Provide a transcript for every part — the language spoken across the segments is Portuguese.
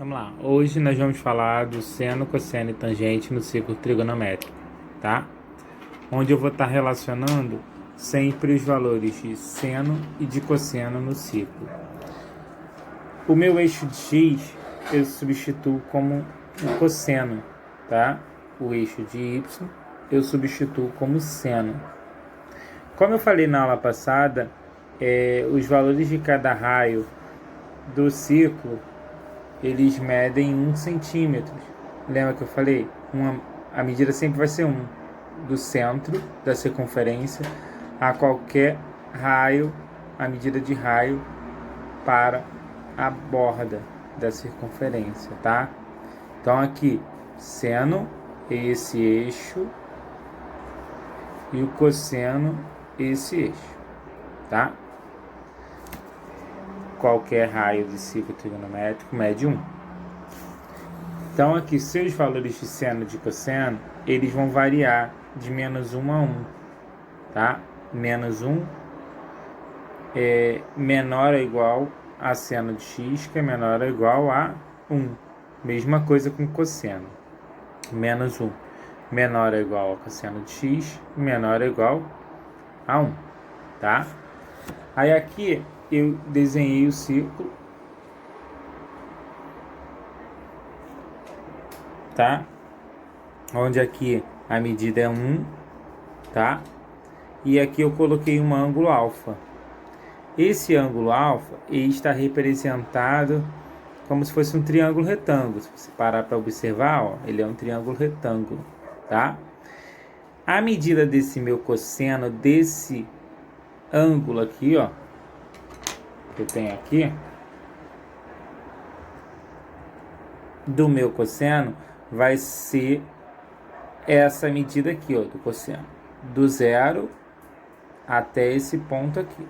Vamos lá. Hoje nós vamos falar do seno, cosseno e tangente no círculo trigonométrico, tá? Onde eu vou estar relacionando sempre os valores de seno e de cosseno no círculo. O meu eixo de x eu substituo como o cosseno, tá? O eixo de y eu substituo como seno. Como eu falei na aula passada, os valores de cada raio do círculo eles medem 1 centímetro. Lembra que eu falei? A medida sempre vai ser 1, do centro da circunferência a qualquer raio, a medida de raio para a borda da circunferência, tá? Então aqui, seno, esse eixo, e o cosseno, esse eixo, tá? Qualquer raio de círculo trigonométrico mede 1. Então aqui, seus valores de seno e de cosseno, eles vão variar de menos 1 a 1, tá? Menos 1 é menor ou igual a seno de x, que é menor ou igual a 1. Mesma coisa com cosseno. Menos 1 menor ou igual a cosseno de x, menor ou igual a 1, tá? Aí aqui eu desenhei o círculo, tá? Onde aqui a medida é 1, tá? E aqui eu coloquei um ângulo alfa. Esse ângulo alfa ele está representado como se fosse um triângulo retângulo. Se você parar para observar, ó, ele é um triângulo retângulo, tá? A medida desse meu cosseno, desse ângulo aqui, ó, que eu tenho aqui, do meu cosseno, vai ser essa medida aqui, ó, do cosseno, do zero até esse ponto aqui.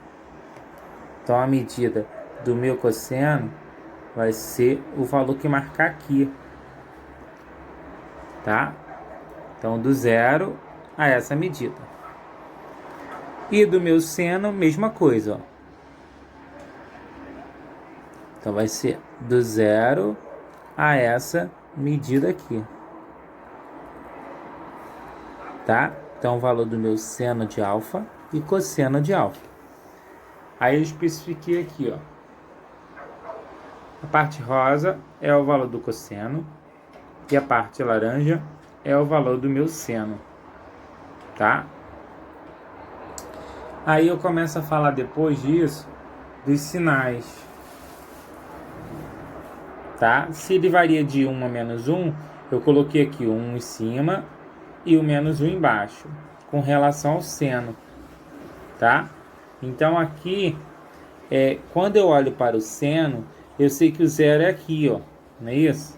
Então a medida do meu cosseno vai ser o valor que marcar aqui, tá? Então do zero a essa medida. E do meu seno, mesma coisa, ó. Então vai ser do zero a essa medida aqui, tá? Então o valor do meu seno de alfa e cosseno de alfa. Aí eu especifiquei aqui, ó. A parte rosa é o valor do cosseno e a parte laranja é o valor do meu seno, tá? Aí eu começo a falar depois disso dos sinais, tá? Se ele varia de 1 a menos 1, eu coloquei aqui o 1 em cima e o menos 1 embaixo, com relação ao seno, tá? Então aqui, quando eu olho para o seno, eu sei que o zero é aqui, ó, não é isso?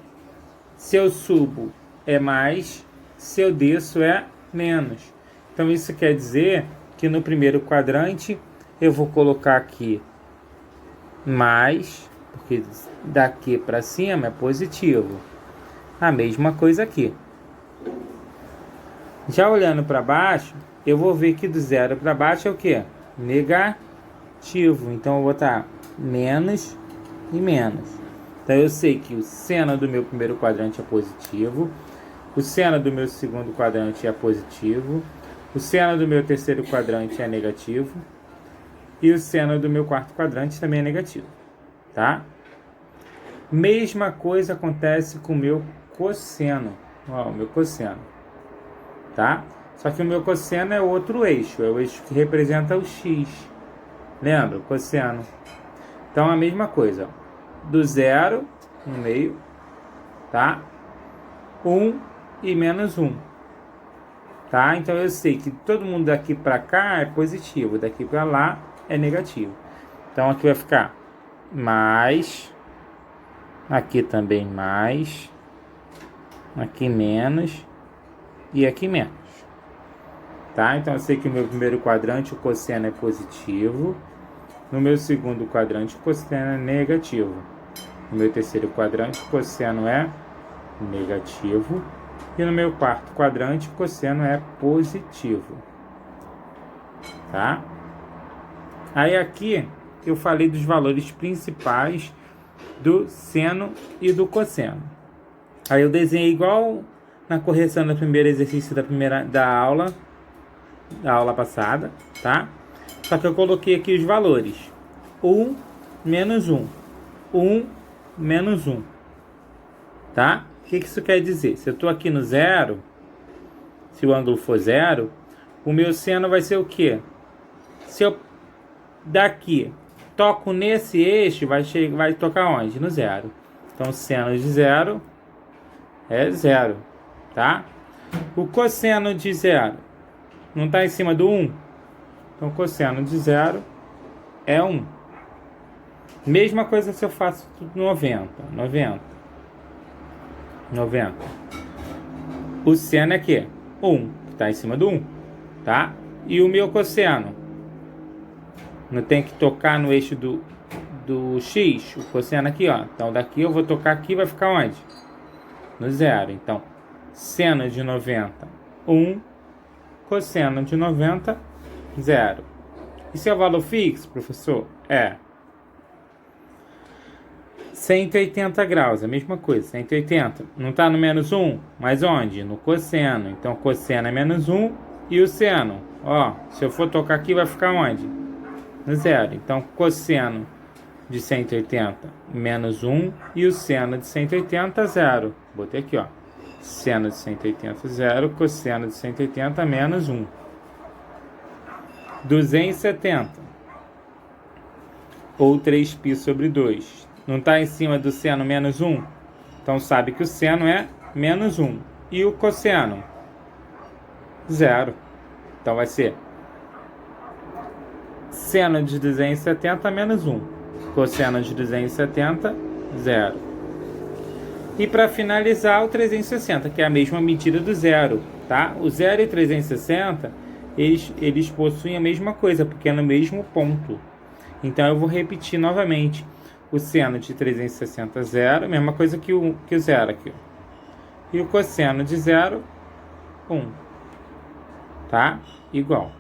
Se eu subo é mais, se eu desço é menos. Então isso quer dizer que no primeiro quadrante eu vou colocar aqui mais, porque daqui para cima é positivo. A mesma coisa aqui. Já olhando para baixo, eu vou ver que do zero para baixo é o que? Negativo. Então eu vou botar menos e menos. Então eu sei que o seno do meu primeiro quadrante é positivo, o seno do meu segundo quadrante é positivo, o seno do meu terceiro quadrante é negativo e o seno do meu quarto quadrante também é negativo, tá? Mesma coisa acontece com o meu cosseno, ó, o meu cosseno, tá? Só que o meu cosseno é outro eixo, é o eixo que representa o x, lembra? O cosseno. Então a mesma coisa, ó. Do zero no meio, tá? 1 e menos 1, tá? Então eu sei que todo mundo daqui para cá é positivo, daqui para lá é negativo. Então aqui vai ficar mais, aqui também mais, aqui menos e aqui menos, tá? Então eu sei que no meu primeiro quadrante o cosseno é positivo, no meu segundo quadrante o cosseno é negativo, no meu terceiro quadrante o cosseno é negativo e no meu quarto quadrante o cosseno é positivo, tá? Aí aqui eu falei dos valores principais do seno e do cosseno. Aí eu desenhei igual na correção do primeiro exercício da aula passada, tá? Só que eu coloquei aqui os valores. 1 menos 1. 1 menos 1. Tá? O que isso quer dizer? Se eu estou aqui no zero, se o ângulo for zero, o meu seno vai ser o quê? Se eu daqui toco nesse eixo, vai tocar onde? No zero. Então, seno de zero é zero, tá? O cosseno de zero não está em cima do 1? Então, cosseno de zero é 1. Mesma coisa se eu faço 90. O seno é que 1, que está em cima do 1, tá? E o meu cosseno? Não tem que tocar no eixo do X, o cosseno aqui, ó. Então, daqui eu vou tocar aqui, vai ficar onde? No zero. Então, seno de 90, 1. Cosseno de 90, 0. Isso é o valor fixo, professor? É. 180 graus, a mesma coisa, 180. Não está no menos 1? Mas onde? No cosseno. Então, cosseno é menos 1. E o seno? Ó, se eu for tocar aqui, vai ficar onde? No zero. Então, cosseno de 180, menos 1. E o seno de 180, 0. Botei aqui, ó. Seno de 180, 0. Cosseno de 180, menos 1. 270. Ou 3π sobre 2. Não está em cima do seno menos 1? Então, sabe que o seno é menos 1. E o cosseno? 0. Então, vai ser seno de 270 menos 1. Cosseno de 270, 0. E para finalizar, o 360, que é a mesma medida do zero, tá? O 0 e 360, eles possuem a mesma coisa, porque é no mesmo ponto. Então, eu vou repetir novamente. O seno de 360, 0, mesma coisa que o zero aqui. E o cosseno de 0, 1. Tá? Igual.